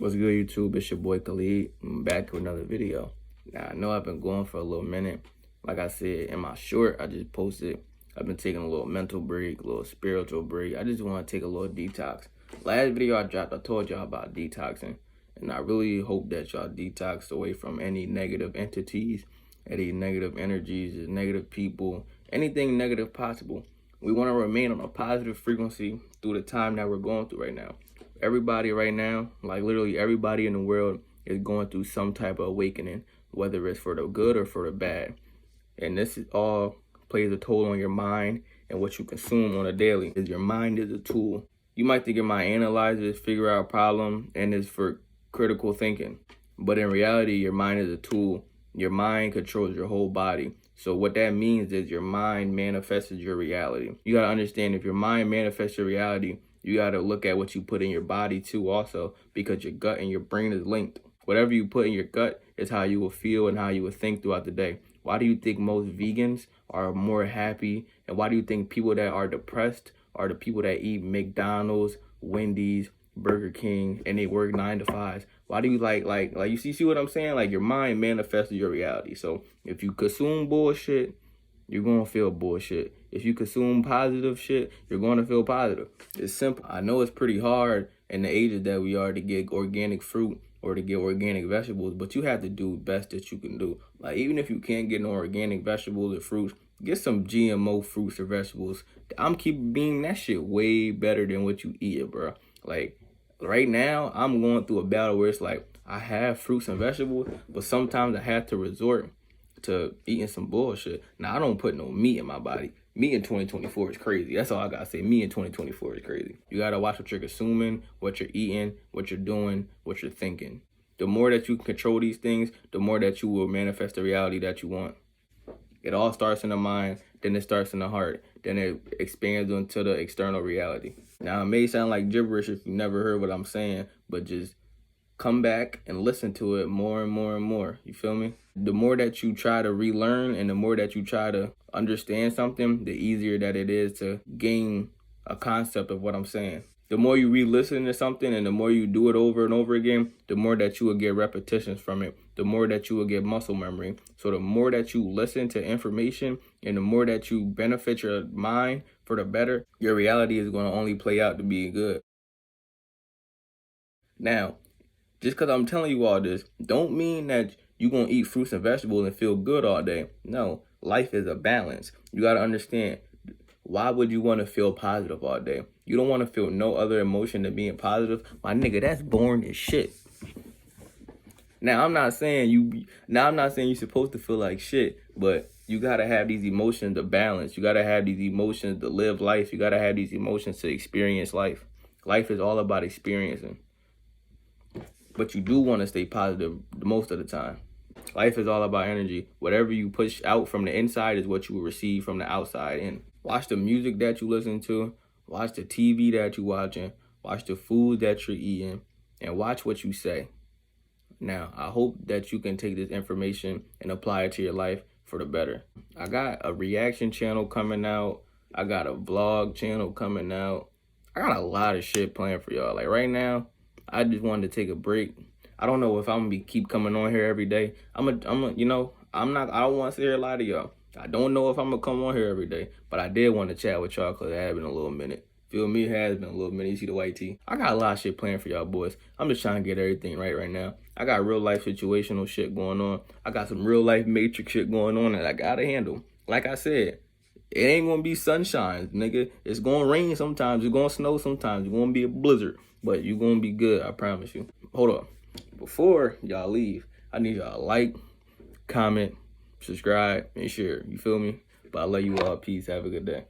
What's good, YouTube? It's your boy Khalid. I'm back with another video. Now, I know I've been going for a little minute. Like I said, in my short, I just posted. I've been taking a little mental break, a little spiritual break. I just want to take a little detox. Last video I dropped, I told y'all about detoxing. And I really hope that y'all detox away from any negative entities, any negative energies, negative people, anything negative possible. We want to remain on a positive frequency through the time that we're going through right now. Everybody right now, like literally everybody in the world, is going through some type of awakening, whether it's for the good or for the bad. And this is all plays a toll on your mind and what you consume on a daily. Your mind is a tool. You might think your mind analyzes, figure out a problem, and is for critical thinking. But in reality, your mind is a tool. Your mind controls your whole body. So what that means is your mind manifests your reality. You gotta understand, if your mind manifests your reality, you got to look at what you put in your body too also, because your gut and your brain is linked. Whatever you put in your gut is how you will feel and how you will think throughout the day. Why do you think most vegans are more happy? And why do you think people that are depressed are the people that eat McDonald's, Wendy's, Burger King, and they work 9 to 5s? Why do you like you see what I'm saying? Like, your mind manifests your reality. So if you consume bullshit, you're going to feel bullshit. If you consume positive shit, you're going to feel positive. It's simple. I know it's pretty hard in the ages that we are to get organic fruit or to get organic vegetables, but you have to do the best that you can do. Like, even if you can't get no organic vegetables or fruits, get some GMO fruits or vegetables. I'm being that shit way better than what you eat, bro. Like, right now, I'm going through a battle where it's like, I have fruits and vegetables, but sometimes I have to resort to eating some bullshit. Now, I don't put no meat in my body. Meat in 2024 is crazy. That's all I gotta say. Meat in 2024 is crazy. You gotta watch what you're consuming, what you're eating, what you're doing, what you're thinking. The more that you control these things, the more that you will manifest the reality that you want. It all starts in the mind, then it starts in the heart, then it expands into the external reality. Now, it may sound like gibberish if you never heard what I'm saying, but just come back and listen to it more and more and more. You feel me? The more that you try to relearn and the more that you try to understand something, the easier that it is to gain a concept of what I'm saying. The more you re-listen to something and the more you do it over and over again, the more that you will get repetitions from it, the more that you will get muscle memory. So the more that you listen to information and the more that you benefit your mind for the better, your reality is going to only play out to be good. Now, just because I'm telling you all this, don't mean that you're going to eat fruits and vegetables and feel good all day. No, life is a balance. You got to understand, why would you want to feel positive all day? You don't want to feel no other emotion than being positive. My nigga, that's boring as shit. Now, I'm not saying you're supposed to feel like shit, but you got to have these emotions to balance. You got to have these emotions to live life. You got to have these emotions to experience life. Life is all about experiencing. But you do want to stay positive most of the time. Life is all about energy. Whatever you push out from the inside is what you will receive from the outside in. Watch the music that you listen to. Watch the TV that you're watching. Watch the food that you're eating. And watch what you say. Now, I hope that you can take this information and apply it to your life for the better. I got a reaction channel coming out. I got a vlog channel coming out. I got a lot of shit planned for y'all. Like, right now, I just wanted to take a break. I don't know if I'm gonna keep coming on here every day. I don't want to sit here and lie to y'all. I don't know if I'm gonna come on here every day, but I did want to chat with y'all because it had been a little minute. Feel me? It has been a little minute. You see the white tee? I got a lot of shit planned for y'all boys. I'm just trying to get everything right now. I got real life situational shit going on. I got some real life matrix shit going on that I gotta handle. Like I said, it ain't gonna be sunshine, nigga. It's gonna rain sometimes. It's gonna snow sometimes. It's gonna be a blizzard. But you gonna be good, I promise you. Hold up. Before y'all leave, I need y'all to like, comment, subscribe, and share. You feel me? But I love you all. Peace. Have a good day.